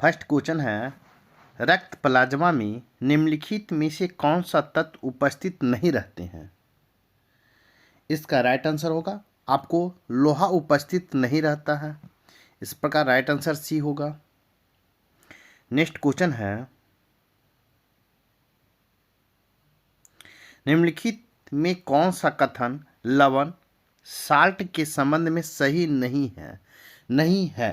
First question है, रक्त plasma में निम्नलिखित में से कौन सा तत्व उपस्थित नहीं रहते हैं? इसका राइट आंसर होगा आपको लोहा उपस्थित नहीं रहता है। इस प्रकार राइट आंसर सी होगा। नेक्स्ट क्वेश्चन है, निम्नलिखित में कौन सा कथन लवण साल्ट के संबंध में सही नहीं है।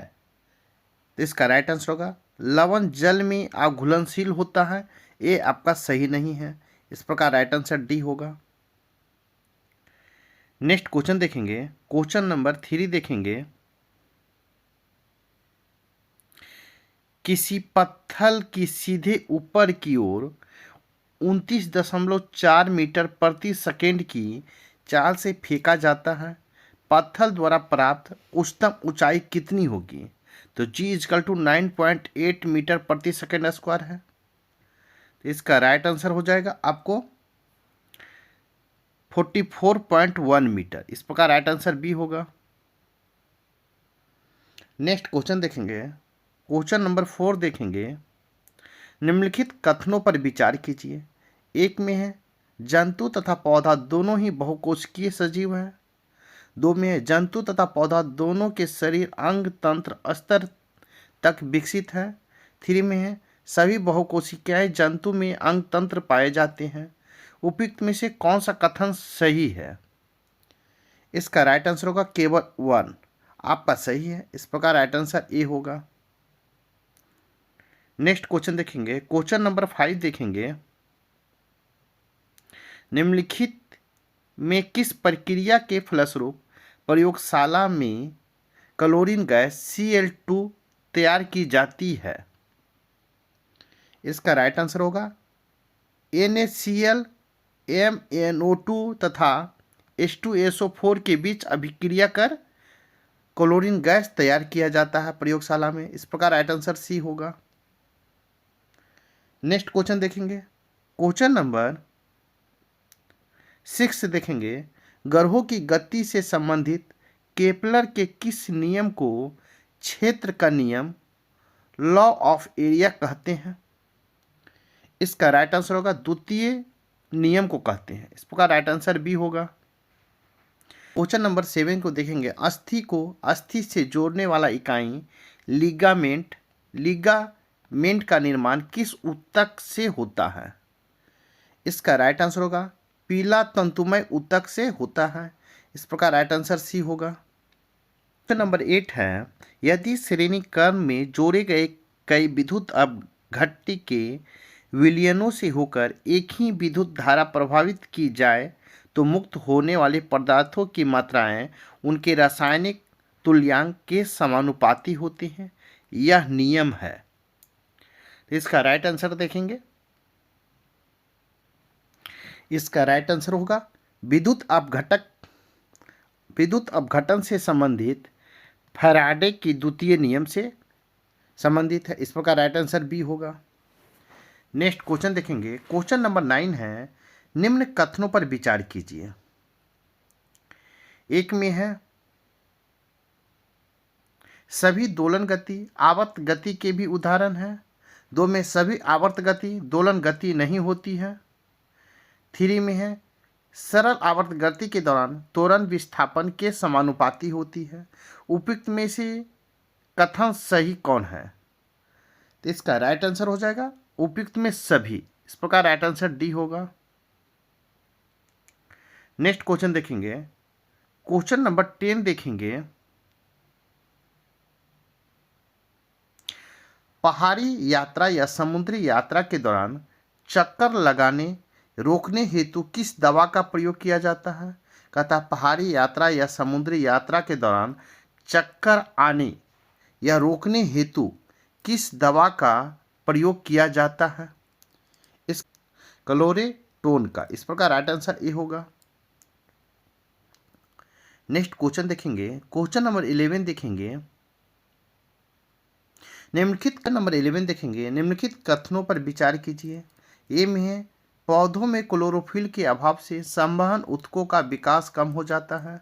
तो इसका राइट आंसर होगा लवण जल में अघुलनशील होता है। ये आपका सही नहीं है। इस प्रकार राइट आंसर डी होगा। नेक्स्ट क्वेश्चन देखेंगे, क्वेश्चन नंबर 3 देखेंगे, किसी पत्थर की सीधे ऊपर की ओर 29.4 मीटर प्रति सेकेंड की चाल से फेंका जाता है। पत्थर द्वारा प्राप्त उच्चतम ऊंचाई कितनी होगी? तो G = 9.8 मीटर प्रति सेकेंड स्क्वायर है। तो इसका राइट आंसर हो जाएगा आपको 44.1 मीटर। इस प्रकार राइट आंसर बी होगा। नेक्स्ट क्वेश्चन देखेंगे, क्वेश्चन नंबर 4 देखेंगे, निम्नलिखित कथनों पर विचार कीजिए। एक में है जंतु तथा पौधा दोनों ही बहुकोशिकीय सजीव है। 2 में है जंतु तथा पौधा दोनों के शरीर अंग तंत्र स्तर तक विकसित है। 3 में है सभी बहुकोशिकाएं जंतु में अंग तंत्र पाए जाते हैं। उपयुक्त में से कौन सा कथन सही है? इसका राइट आंसर होगा केवल 1 आपका सही है। इस प्रकार राइट आंसर ए होगा। नेक्स्ट क्वेश्चन देखेंगे, क्वेश्चन नंबर 5 देखेंगे, निम्नलिखित में किस प्रक्रिया के फलस्वरूप प्रयोगशाला में क्लोरीन गैस Cl2 तैयार की जाती है? इसका राइट आंसर होगा NaCl MnO2 तथा H2SO4 के बीच अभिक्रिया कर क्लोरीन गैस तैयार किया जाता है प्रयोगशाला में। इस प्रकार राइट आंसर सी होगा। नेक्स्ट क्वेश्चन देखेंगे, क्वेश्चन नंबर 6 देखेंगे, ग्रहों की गति से संबंधित केपलर के किस नियम को क्षेत्र का नियम लॉ ऑफ एरिया कहते हैं? इसका राइट आंसर होगा द्वितीय नियम को कहते हैं। इस प्रकार राइट आंसर बी होगा। क्वेश्चन नंबर 7 को देखेंगे, अस्थि को अस्थि से जोड़ने वाला इकाई लिगामेंट का निर्माण किस ऊतक से होता है? इसका राइट आंसर होगा पीला तंतुमय ऊतक से होता है। इस प्रकार राइट आंसर सी होगा। क्वेश्चन नंबर 8 है, यदि श्रेणी क्रम में जोड़े गए कई विद्युत अपघट्य के विलयनों से होकर एक ही विद्युत धारा प्रभावित की जाए तो मुक्त होने वाले पदार्थों की मात्राएं उनके रासायनिक तुल्यांक के समानुपाती होती हैं। यह नियम है। इसका राइट आंसर देखेंगे, इसका राइट आंसर होगा विद्युत अपघटन से संबंधित फैराडे की द्वितीय नियम से संबंधित है। इस प्रकार राइट आंसर बी होगा। नेक्स्ट क्वेश्चन देखेंगे, क्वेश्चन नंबर 9 है, निम्न कथनों पर विचार कीजिए। एक में है सभी दोलन गति आवर्त गति के भी उदाहरण है। 2 में सभी आवर्त गति दोलन गति नहीं होती है। 3 में है सरल आवर्त गति के दौरान त्वरण विस्थापन के समानुपाती होती है। उपयुक्त में से कथन सही कौन है? तो इसका राइट आंसर हो जाएगा उपयुक्त में सभी। इस प्रकार राइट आंसर डी होगा। नेक्स्ट क्वेश्चन देखेंगे, क्वेश्चन नंबर 10 देखेंगे, पहाड़ी यात्रा या समुद्री यात्रा के दौरान चक्कर लगाने रोकने हेतु किस दवा का प्रयोग किया जाता है? कहता पहाड़ी यात्रा या समुद्री यात्रा के दौरान चक्कर आने या रोकने हेतु किस दवा का प्रयोग किया जाता है? इस क्लोरेटोन का। इस प्रकार राइट आंसर ए होगा। नेक्स्ट क्वेश्चन देखेंगे, क्वेश्चन नंबर 11 देखेंगे, निम्नलिखित कथनों पर विचार कीजिए। ए में है पौधों में क्लोरोफिल के अभाव से संवहन ऊतकों का विकास कम हो जाता है।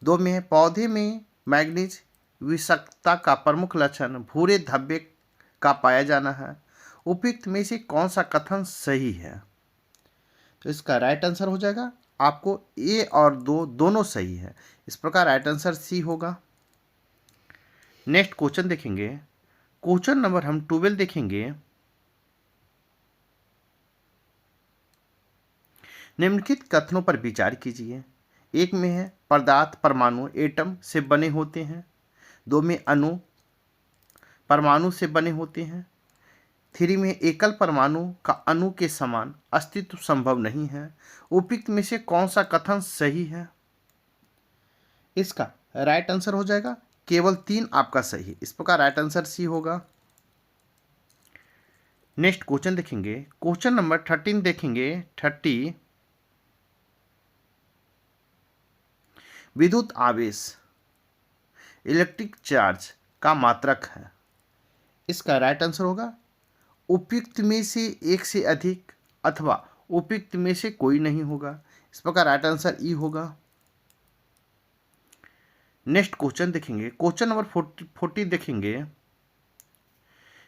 2 में है पौधे में मैग्नीज विषाक्तता का प्रमुख लक्षण भूरे धब्बे का पाया जाना है। उपयुक्त में से कौन सा कथन सही है? तो इसका राइट आंसर हो जाएगा आपको ए और दो दोनों सही है। इस प्रकार राइट आंसर सी होगा। नेक्स्ट क्वेश्चन देखेंगे, क्वेश्चन नंबर हम 12 देखेंगे। निम्नलिखित कथनों पर विचार कीजिए। एक में है पदार्थ परमाणु एटम से बने होते हैं। दो में अणु परमाणु से बने होते हैं। 3 में एकल परमाणु का अणु के समान अस्तित्व संभव नहीं है। उपयुक्त में से कौन सा कथन सही है? इसका राइट आंसर हो जाएगा केवल 3 आपका सही। इस प्रकार राइट आंसर सी होगा। नेक्स्ट क्वेश्चन देखेंगे, क्वेश्चन नंबर 13 देखेंगे। 30 विद्युत आवेश इलेक्ट्रिक चार्ज का मात्रक है। इसका राइट आंसर होगा उपयुक्त में से एक से अधिक अथवा उपयुक्त में से कोई नहीं होगा। इस प्रकार राइट आंसर ई होगा। नेक्स्ट क्वेश्चन देखेंगे, क्वेश्चन नंबर 40 देखेंगे।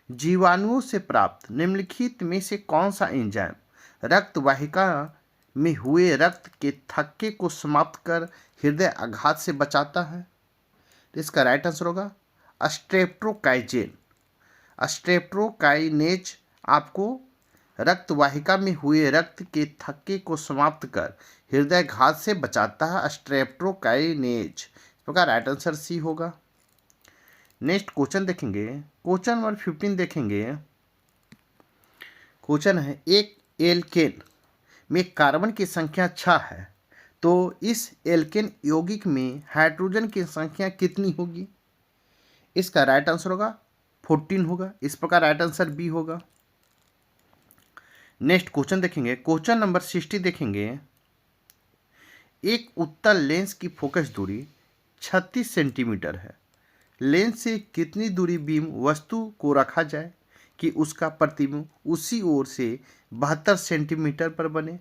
जीवाणुओं से प्राप्त निम्नलिखित में से कौन सा एंजाइम रक्त वाहिका में हुए रक्त के थक्के को समाप्त कर हृदय आघात से बचाता है? तो इसका राइट आंसर होगा स्ट्रेप्टोकाइनेज। स्ट्रेप्टोकाइनेज आपको रक्त वाहिका में हुए रक्त के थक्के को समाप्त कर हृदय घात से बचाता है, स्ट्रेप्टोकाइनेज। इस प्रकार राइट आंसर सी होगा। नेक्स्ट क्वेश्चन देखेंगे, क्वेश्चन नंबर 15 देखेंगे। क्वेश्चन है एक एल्केन में कार्बन की संख्या 6 है, तो इस एल्केन यौगिक में हाइड्रोजन की संख्या कितनी होगी? इसका राइट आंसर होगा 14 होगा। इस प्रकार राइट आंसर बी होगा। नेक्स्ट क्वेश्चन देखेंगे, क्वेश्चन नंबर 60 देखेंगे। एक उत्तल लेंस की फोकस दूरी 36 सेंटीमीटर है। लेंस से कितनी दूरी बीम वस्तु को रखा जाए कि उसका प्रतिबिंब उसी ओर से 72 सेंटीमीटर पर बने?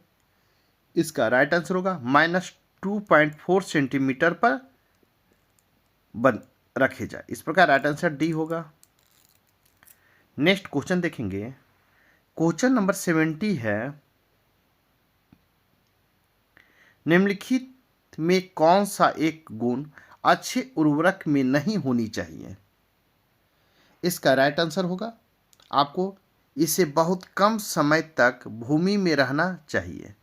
इसका राइट आंसर होगा -2.4 सेंटीमीटर पर बन रखे जाए। इस प्रकार राइट आंसर डी होगा। नेक्स्ट क्वेश्चन देखेंगे, क्वेश्चन नंबर 70 है। निम्नलिखित में कौन सा एक गुण अच्छे उर्वरक में नहीं होनी चाहिए? इसका राइट आंसर होगा आपको इसे बहुत कम समय तक भूमि में रहना चाहिए।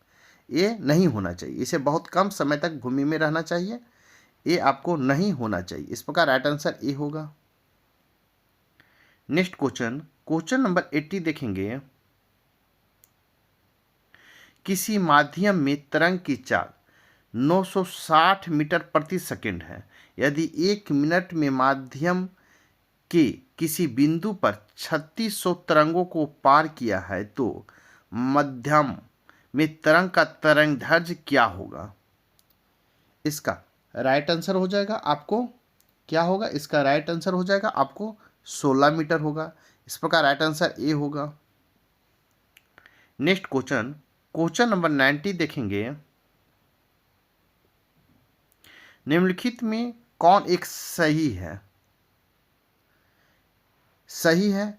ये नहीं होना चाहिए। इसे बहुत कम समय तक भूमि में रहना चाहिए, ये आपको नहीं होना चाहिए। इस प्रकार राइट आंसर ए होगा। नेक्स्ट क्वेश्चन, क्वेश्चन नंबर 80 देखेंगे। किसी माध्यम में तरंग की चाल 960 मीटर प्रति सेकंड है। यदि 1 मिनट में माध्यम के किसी बिंदु पर 3600 तरंगों को पार किया है तो मध्यम में तरंग का तरंगदैर्घ्य क्या होगा? इसका राइट आंसर हो जाएगा आपको क्या होगा? इसका राइट आंसर हो जाएगा आपको 16 मीटर होगा। इस प्रकार राइट आंसर ए होगा। नेक्स्ट क्वेश्चन, क्वेश्चन नंबर 90 देखेंगे। निम्नलिखित में कौन एक सही है? सही है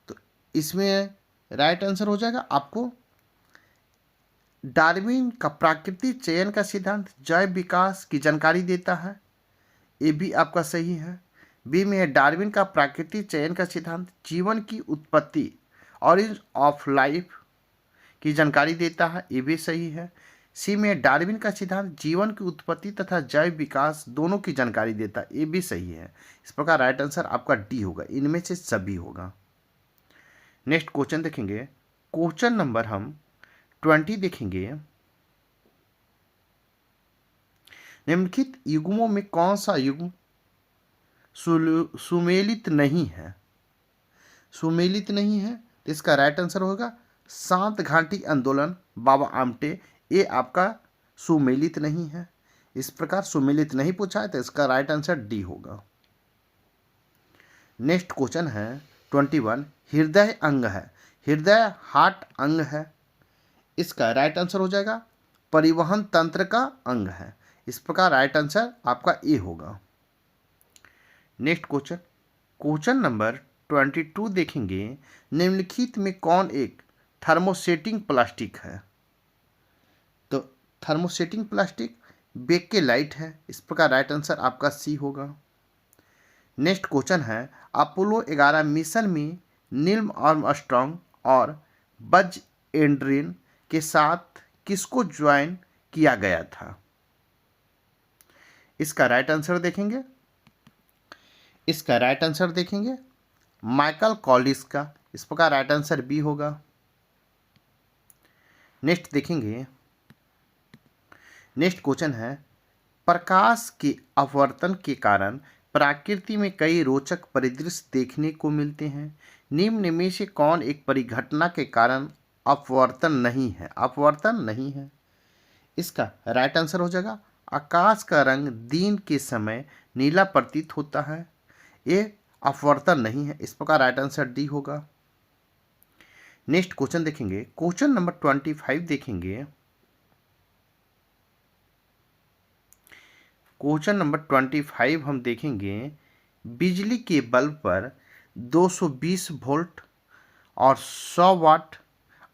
तो इसमें राइट आंसर हो जाएगा आपको डार्विन का प्राकृतिक चयन का सिद्धांत जैव विकास की जानकारी देता है। ये भी आपका सही है। बी में है डार्विन का प्राकृतिक चयन का सिद्धांत जीवन की उत्पत्ति ऑरिजिन ऑफ लाइफ की जानकारी देता है। ये भी सही है। सी में डार्विन का सिद्धांत जीवन की उत्पत्ति तथा जैव विकास दोनों की जानकारी देता है। ये भी सही है। इस प्रकार राइट आंसर आपका डी होगा। इनमें से सभी होगा। नेक्स्ट क्वेश्चन देखेंगे, क्वेश्चन नंबर हम 20 देखेंगे। निम्नलिखित युग्मों में कौन सा युग्म सुमेलित नहीं है? सुमेलित नहीं है तो इसका राइट आंसर होगा शांत घाटी आंदोलन बाबा आमटे। ये आपका सुमेलित नहीं है। इस प्रकार सुमेलित नहीं पूछा है तो इसका राइट आंसर डी होगा। नेक्स्ट क्वेश्चन है 21, हृदय अंग है। हृदय हार्ट अंग है। इसका राइट आंसर हो जाएगा परिवहन तंत्र का अंग है। इस प्रकार राइट आंसर आपका ए होगा। नेक्स्ट क्वेश्चन, क्वेश्चन नंबर 22 देखेंगे, निम्नलिखित में कौन एक थर्मोसेटिंग प्लास्टिक है? तो थर्मोसेटिंग प्लास्टिक बेकेलाइट है। इस प्रकार राइट आंसर आपका सी होगा। नेक्स्ट क्वेश्चन है, अपोलो 11 मिशन में नील आर्मस्ट्रांग और बज एल्ड्रिन के साथ किसको ज्वाइन किया गया था? इसका राइट आंसर देखेंगे माइकल कॉलिस का। इस प्रकार राइट आंसर बी होगा। नेक्स्ट क्वेश्चन है, प्रकाश के अपवर्तन के कारण प्रकृति में कई रोचक परिदृश्य देखने को मिलते हैं। निम्न में से कौन एक परिघटना के कारण अपवर्तन नहीं है? इसका राइट आंसर हो जाएगा, आकाश का रंग दिन के समय नीला प्रतीत होता है। ये अपवर्तन नहीं है। इस प्रकार राइट आंसर डी होगा। नेक्स्ट क्वेश्चन देखेंगे, क्वेश्चन नंबर 25 देखेंगे। क्वेश्चन नंबर 25 हम देखेंगे, बिजली के बल्ब पर 220 वोल्ट और 100 वाट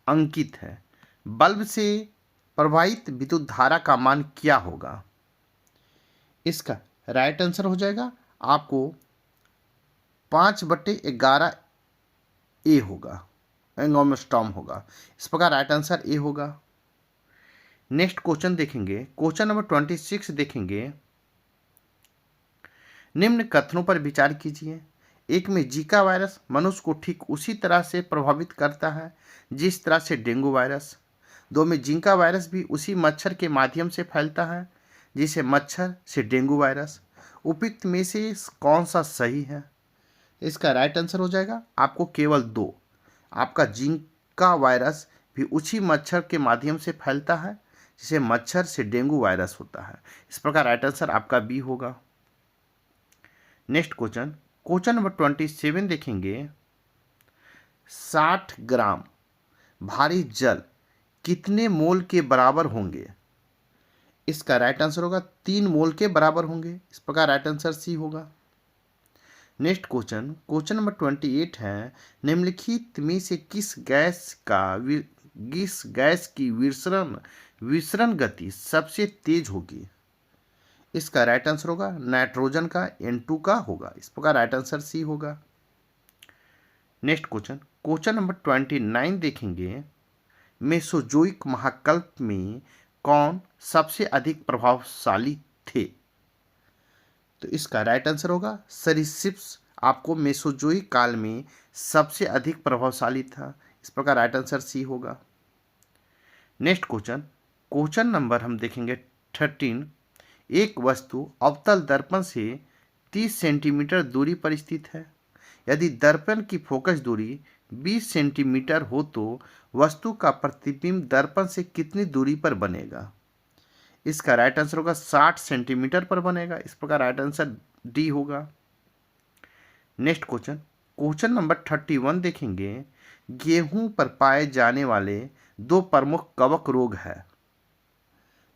अंकित है। बल्ब से प्रवाहित विद्युत धारा का मान क्या होगा? इसका राइट आंसर हो जाएगा आपको 5/11 ए होगा, एंगस्ट्रॉम होगा। इस प्रकार राइट आंसर ए होगा। नेक्स्ट क्वेश्चन देखेंगे, क्वेश्चन नंबर 26 देखेंगे, निम्न कथनों पर विचार कीजिए। एक में जीका वायरस मनुष्य को ठीक उसी तरह से प्रभावित करता है जिस तरह से डेंगू वायरस। 2 में जीका वायरस भी उसी मच्छर के माध्यम से फैलता है जिसे मच्छर से डेंगू वायरस। उपयुक्त में से कौन सा सही है? इसका राइट आंसर हो जाएगा आपको केवल 2। आपका जीका वायरस भी उसी मच्छर के माध्यम से फैलता है जिसे मच्छर से डेंगू वायरस होता है। इस प्रकार राइट आंसर आपका बी होगा। नेक्स्ट क्वेश्चन नंबर 27 देखेंगे, 60 ग्राम भारी जल कितने मोल के बराबर होंगे? इसका राइट आंसर होगा 3 मोल के बराबर होंगे। इस प्रकार राइट आंसर सी होगा। नेक्स्ट क्वेश्चन नंबर 28 है, निम्नलिखित में से किस गैस की विसरण गति सबसे तेज होगी? इसका राइट आंसर होगा नाइट्रोजन का, N2 का होगा। इस प्रकार राइट आंसर सी होगा। नेक्स्ट क्वेश्चन नंबर 29 देखेंगे, मेसोजोइक महाकल्प में कौन सबसे अधिक प्रभावशाली थे? तो इसका राइट आंसर होगा सरीसृप्स आपको मेसोजोइक काल में सबसे अधिक प्रभावशाली था। इस प्रकार राइट आंसर सी होगा। नेक्स्ट क्वेश्चन नंबर हम देखेंगे 13, एक वस्तु अवतल दर्पण से 30 सेंटीमीटर दूरी पर स्थित है। यदि दर्पण की फोकस दूरी 20 सेंटीमीटर हो तो वस्तु का प्रतिबिंब दर्पण से कितनी दूरी पर बनेगा? इसका राइट आंसर होगा 60 सेंटीमीटर पर बनेगा। इस प्रकार राइट आंसर डी होगा। नेक्स्ट क्वेश्चन नंबर 31 देखेंगे, गेहूं पर पाए जाने वाले 2 प्रमुख कवक रोग है।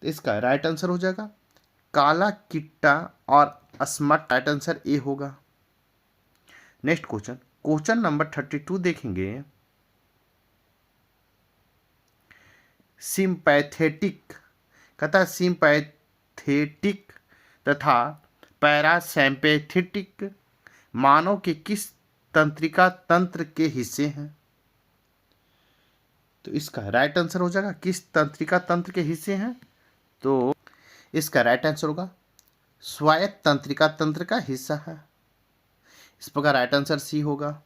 तो इसका राइट आंसर हो जाएगा काला कीटा और स्मट। राइट आंसर ए होगा। नेक्स्ट क्वेश्चन नंबर 32 देखेंगे, सिंपैथेटिक तथा पैरासिम्पैथेटिक मानव के किस तंत्रिका तंत्र के हिस्से हैं? तो इसका राइट आंसर हो जाएगा किस तंत्रिका तंत्र के हिस्से हैं? तो इसका राइट आंसर होगा स्वायत्त तंत्रिका तंत्र का हिस्सा है। इस प्रकार राइट आंसर सी होगा।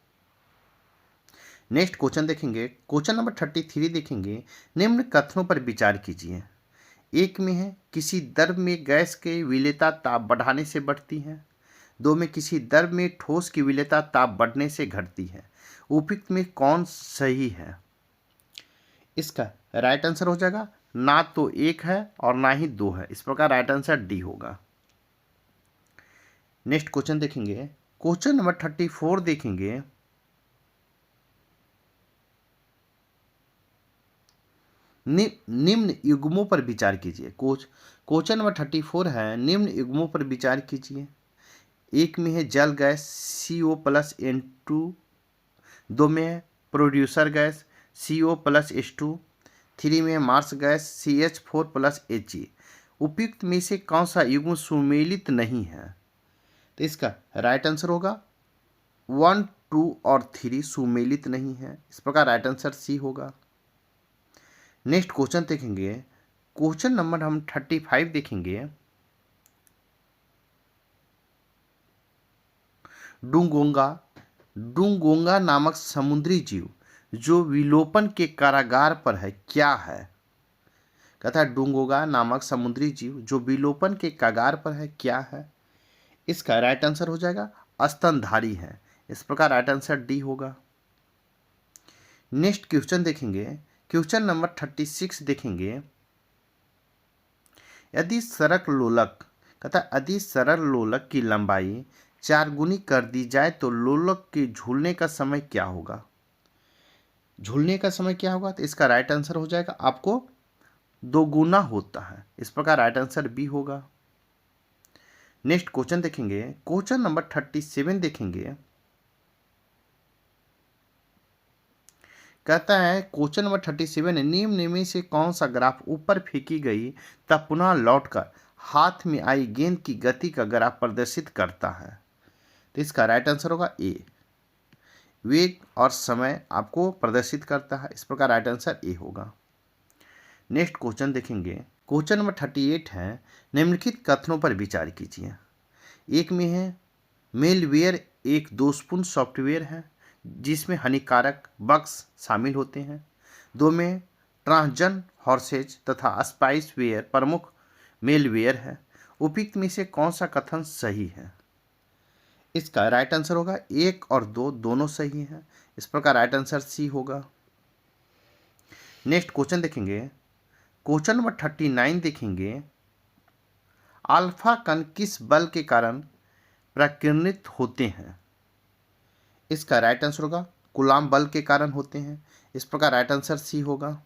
नेक्स्ट क्वेश्चन देखेंगे, क्वेश्चन नंबर 33 देखेंगे, निम्न कथनों पर विचार कीजिए। एक में है किसी द्रव में गैस के विलेयता ताप बढ़ाने से बढ़ती है। 2 में किसी द्रव में ठोस की विलेयता ताप बढ़ने से घटती है। उपयुक्त में कौन सही है? इसका राइट आंसर हो जाएगा ना तो 1 है और ना ही 2 है। इस प्रकार राइट आंसर डी होगा। नेक्स्ट क्वेश्चन देखेंगे, क्वेश्चन नंबर 34 देखेंगे, निम्न युग्मों पर विचार कीजिए। क्वेश्चन नंबर 34 है, निम्न युग्मों पर विचार कीजिए। एक में है जल गैस CO+N2 2 में प्रोड्यूसर गैस CO+H2, 3 में मार्स गैस CH4+He। उपयुक्त में से कौन सा युग्म सुमेलित नहीं है? तो इसका राइट आंसर होगा 1, 2 और 3 सुमेलित नहीं है। इस प्रकार राइट आंसर सी होगा। नेक्स्ट क्वेश्चन देखेंगे, क्वेश्चन नंबर हम 35 देखेंगे। डुंगोंगा नामक समुद्री जीव जो विलोपन के कारागार पर है क्या है? कहता है डुंगोंगा नामक समुद्री जीव जो विलोपन के कगार पर है क्या है? इसका राइट आंसर हो जाएगा स्तनधारी है। इस प्रकार राइट आंसर डी होगा। नेक्स्ट क्वेश्चन देखेंगे, क्वेश्चन नंबर 36 देखेंगे। यदि सरल लोलक, कहता यदि सरल लोलक की लंबाई 4 गुनी कर दी जाए तो लोलक के झूलने का समय क्या होगा? झूलने का समय क्या होगा? तो इसका राइट आंसर हो जाएगा आपको 2 गुना होता है। इस प्रकार राइट आंसर बी होगा। नेक्स्ट क्वेश्चन देखेंगे, क्वेश्चन नंबर 37 देखेंगे। कहता है क्वेश्चन नंबर 37, निम्न में से कौन सा ग्राफ ऊपर फेंकी गई तब पुनः लौटकर हाथ में आई गेंद की गति का ग्राफ प्रदर्शित करता है? तो इसका राइट आंसर होगा ए, वेग और समय आपको प्रदर्शित करता है। इस प्रकार राइट आंसर ए होगा। नेक्स्ट क्वेश्चन देखेंगे, क्वेश्चन नंबर 38 है, निम्नलिखित कथनों पर विचार कीजिए। एक में है मेलवेयर एक दोषपूर्ण सॉफ्टवेयर है जिसमें हानिकारक बग्स शामिल होते हैं। 2 में ट्रांसजन हॉर्सेज तथा स्पाइसवेयर प्रमुख मेलवेयर है। उपयुक्त में से कौन सा कथन सही है? इसका राइट आंसर होगा 1 और 2 दोनों सही हैं। इस प्रकार राइट आंसर सी होगा। नेक्स्ट क्वेश्चन देखेंगे, क्वेश्चन नंबर 39 देखेंगे। अल्फा कण किस बल के कारण प्रकीर्णित होते हैं? इसका राइट आंसर होगा कूलाम बल के कारण होते हैं। इस प्रकार राइट आंसर सी होगा।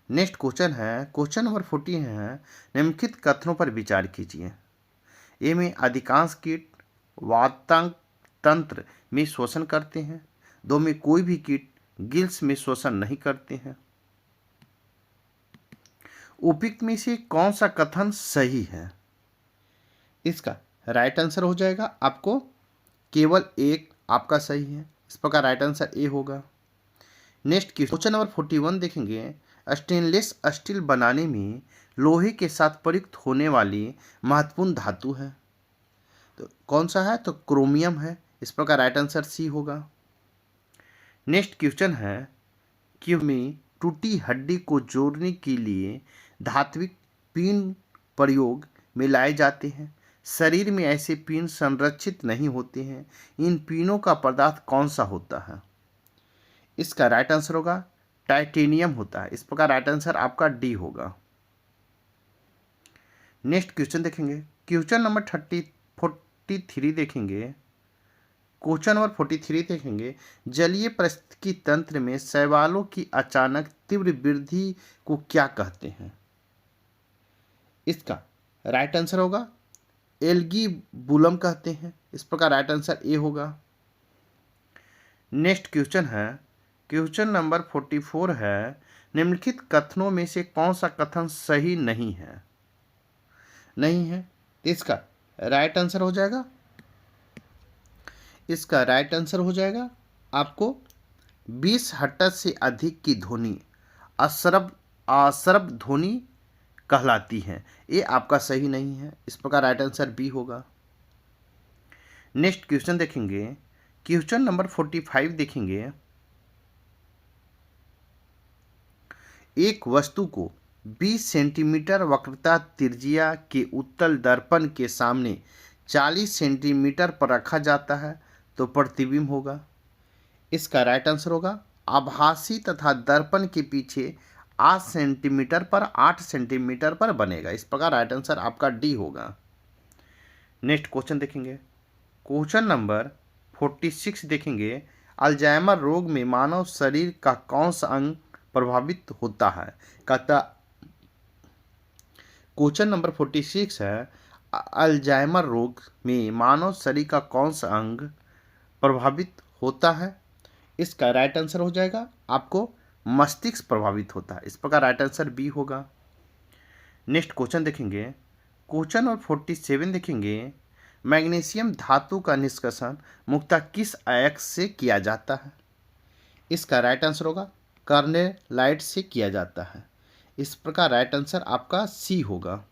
नेक्स्ट क्वेश्चन है, क्वेश्चन नंबर 40 है, निम्नलिखित कथनों पर विचार कीजिए। ए में अधिकांश कीट वातंग तंत्र में श्वसन करते हैं। 2 में कोई भी कीट गिल्स में श्वसन नहीं करते हैं। उपयुक्त में से कौन सा कथन सही है? इसका राइट आंसर हो जाएगा आपको केवल एक आपका सही है। इस प्रकार राइट आंसर ए होगा। नेक्स्ट क्वेश्चन नंबर 41 देखेंगे। स्टेनलेस स्टील बनाने में लोहे के साथ प्रयुक्त होने वाली महत्वपूर्ण धातु है, तो कौन सा है? तो क्रोमियम है। इस प्रकार राइट आंसर सी होगा। नेक्स्ट क्वेश्चन है, कि में टूटी हड्डी को जोड़ने के लिए धात्विक पिन प्रयोग में लाए जाते हैं। शरीर में ऐसे पिन संरक्षित नहीं होते हैं। इन पिनों का पदार्थ कौन सा होता है? इसका राइट आंसर होगा टाइटेनियम होता है। इस प्रकार राइट आंसर आपका डी होगा। नेक्स्ट क्वेश्चन देखेंगे, क्वेश्चन नंबर 43 देखेंगे। क्वेश्चन नंबर 43 देखेंगे, जलीय पारिस्थितिकी तंत्र में शैवालों की अचानक तीव्र वृद्धि को क्या कहते हैं? इसका राइट आंसर होगा एल्गी बुलम कहते हैं। इस प्रकार राइट आंसर ए होगा। नेक्स्ट क्वेश्चन है, क्वेश्चन नंबर 44 है, निम्नलिखित कथनों में से कौन सा कथन सही नहीं है? नहीं है, इसका राइट आंसर हो जाएगा, इसका राइट आंसर हो जाएगा आपको 20 हर्ट्ज से अधिक की ध्वनि अश्रव ध्वनि कहलाती है। ये आपका सही नहीं है। इस प्रकार राइट आंसर बी होगा। नेक्स्ट क्वेश्चन देखेंगे, क्वेश्चन नंबर 45 देखेंगे। एक वस्तु को 20 सेंटीमीटर वक्रता त्रिज्या के उत्तल दर्पण के सामने 40 सेंटीमीटर पर रखा जाता है तो प्रतिबिंब होगा। इसका राइट आंसर होगा आभासी तथा दर्पण के पीछे 8 सेंटीमीटर पर बनेगा। इस प्रकार राइट आंसर आपका डी होगा। नेक्स्ट क्वेश्चन देखेंगे, क्वेश्चन नंबर 46 देखेंगे। अल्जाइमर रोग में मानव शरीर का कौन सा अंग प्रभावित होता है? कहता क्वेश्चन नंबर 46 है, अल्जाइमर रोग में मानव शरीर का कौन सा अंग प्रभावित होता है, इसका राइट आंसर हो जाएगा आपको मस्तिष्क प्रभावित होता है। इस प्रकार राइट आंसर बी होगा। नेक्स्ट क्वेश्चन देखेंगे, क्वेश्चन और 47 देखेंगे, मैग्नीशियम धातु का निष्कर्षण मुख्यतः किस अयस्क से किया जाता है? इसका राइट आंसर होगा कार्नेलाइट से किया जाता है। इस प्रकार राइट आंसर आपका सी होगा।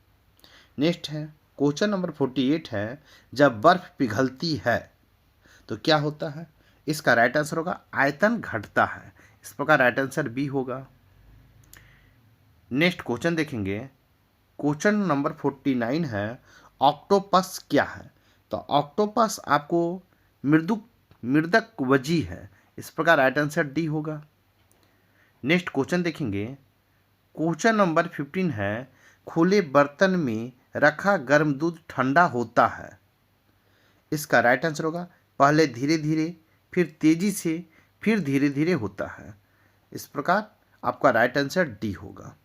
नेक्स्ट है क्वेश्चन नंबर 48 है, जब बर्फ पिघलती है तो क्या होता है? इसका राइट आंसर होगा आयतन घटता है। इस प्रकार राइट आंसर बी होगा। नेक्स्ट क्वेश्चन देखेंगे, क्वेश्चन नंबर 49 है, ऑक्टोपस क्या है? तो ऑक्टोपस आपको मृदकवजी है। इस प्रकार राइट आंसर डी होगा। नेक्स्ट क्वेश्चन देखेंगे, क्वेश्चन नंबर 15 है, खुले बर्तन में रखा गर्म दूध ठंडा होता है। इसका राइट आंसर होगा पहले धीरे धीरे, फिर तेजी से, फिर धीरे धीरे होता है। इस प्रकार आपका राइट आंसर डी होगा।